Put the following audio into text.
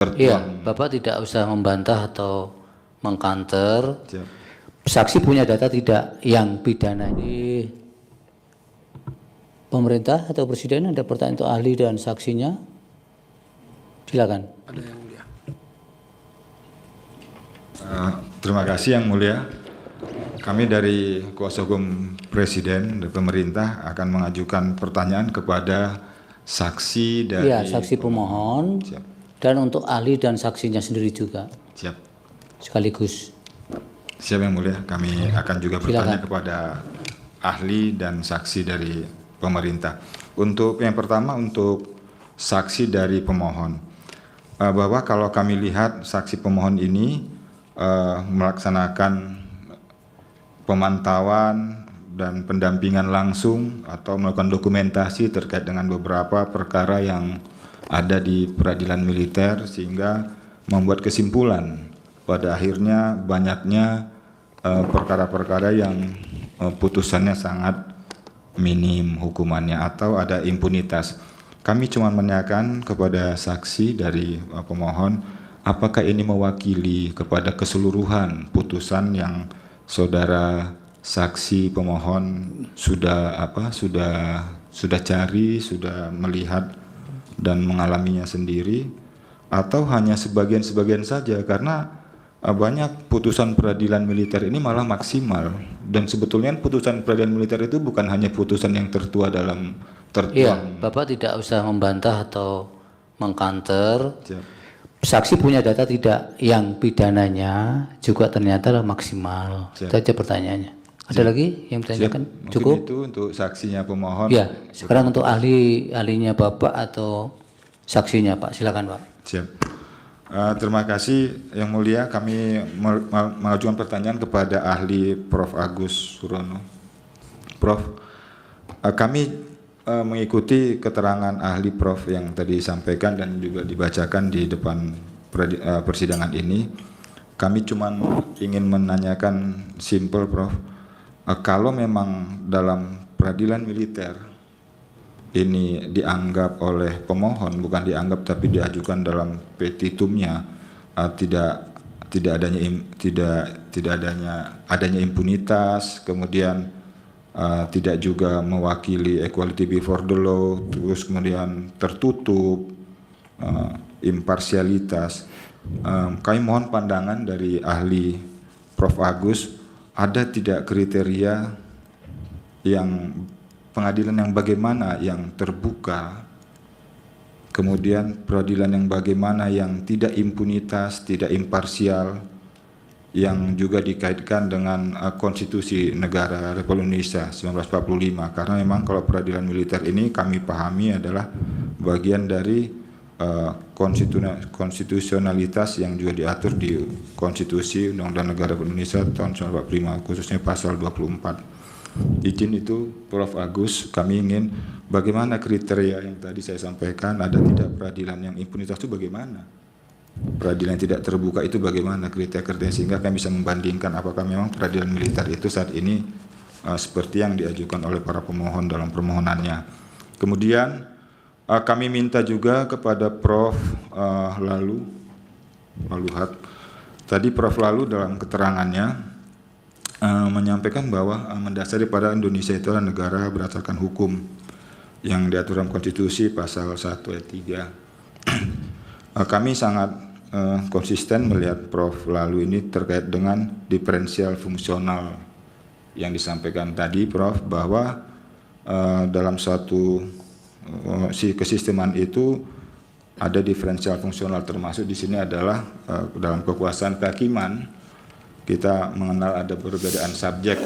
Iya, Bapak tidak usah membantah atau mengkanter. Siap. Saksi punya data tidak yang pidana ini pemerintah atau presiden? Ada pertanyaan untuk ahli dan saksinya? Silakan. Ada yang mulia. Terima kasih Yang Mulia. Kami dari kuasa hukum Presiden dan pemerintah akan mengajukan pertanyaan kepada saksi dari Iya, saksi pemohon. Siap. Dan untuk ahli dan saksinya sendiri juga. Siap. Sekaligus. Siap Yang Mulia. Kami akan juga bertanya Silakan. kepada ahli dan saksi dari pemerintah. Untuk yang pertama, untuk saksi dari pemohon, bahwa kalau kami lihat saksi pemohon ini melaksanakan pemantauan dan pendampingan langsung atau melakukan dokumentasi terkait dengan beberapa perkara yang ada di peradilan militer, sehingga membuat kesimpulan pada akhirnya banyaknya perkara-perkara yang putusannya sangat minim hukumannya atau ada impunitas. Kami cuma menanyakan kepada saksi dari pemohon, apakah ini mewakili kepada keseluruhan putusan yang saudara saksi pemohon sudah cari, sudah melihat dan mengalaminya sendiri, atau hanya sebagian-sebagian saja, karena banyak putusan peradilan militer ini malah maksimal, dan sebetulnya putusan peradilan militer itu bukan hanya putusan yang tertuang dalam Iya, Bapak tidak usah membantah atau mengkanter. Siap. Saksi punya data tidak yang pidananya juga ternyata maksimal. Siap. Itu aja pertanyaannya. Ada lagi yang ditanyakan? Mungkin Cukup? itu untuk saksinya pemohon. Ya, sekarang untuk ahlinya Bapak atau saksinya Pak, silakan Pak. Siap. Terima kasih Yang Mulia. Kami mengajukan pertanyaan kepada ahli Prof. Agus Surono. Prof, kami mengikuti keterangan ahli Prof yang tadi disampaikan dan juga dibacakan di depan persidangan ini. Kami cuma ingin menanyakan simpel, Prof. Kalau memang dalam peradilan militer ini dianggap oleh pemohon, bukan dianggap tapi diajukan dalam petitumnya, tidak adanya impunitas, kemudian tidak juga mewakili equality before the law, terus kemudian tertutup, imparsialitas. Kami mohon pandangan dari ahli Prof. Agus, ada tidak kriteria yang pengadilan yang bagaimana yang terbuka, kemudian peradilan yang bagaimana yang tidak impunitas, tidak imparsial, yang juga dikaitkan dengan konstitusi negara Republik Indonesia 1945, karena memang kalau peradilan militer ini kami pahami adalah bagian dari konstitusionalitas yang juga diatur di konstitusi Undang-Undang Negara Republik Indonesia tahun 1945, khususnya pasal 24. Izin itu Prof. Agus, kami ingin bagaimana kriteria yang tadi saya sampaikan, ada tidak peradilan yang impunitas itu bagaimana? Peradilan tidak terbuka itu bagaimana kriteria, sehingga kami bisa membandingkan apakah memang peradilan militer itu saat ini seperti yang diajukan oleh para pemohon dalam permohonannya. Kemudian kami minta juga kepada Prof. Laluhat. Tadi Prof. Lalu dalam keterangannya menyampaikan bahwa mendasari pada Indonesia itu adalah negara berdasarkan hukum yang diatur dalam konstitusi pasal 1 ayat 3. Kami sangat konsisten melihat Prof. Lalu ini terkait dengan diferensial fungsional yang disampaikan tadi Prof, bahwa dalam suatu kesisteman itu ada diferensial fungsional, termasuk di sini adalah dalam kekuasaan kehakiman kita mengenal ada perbedaan subjek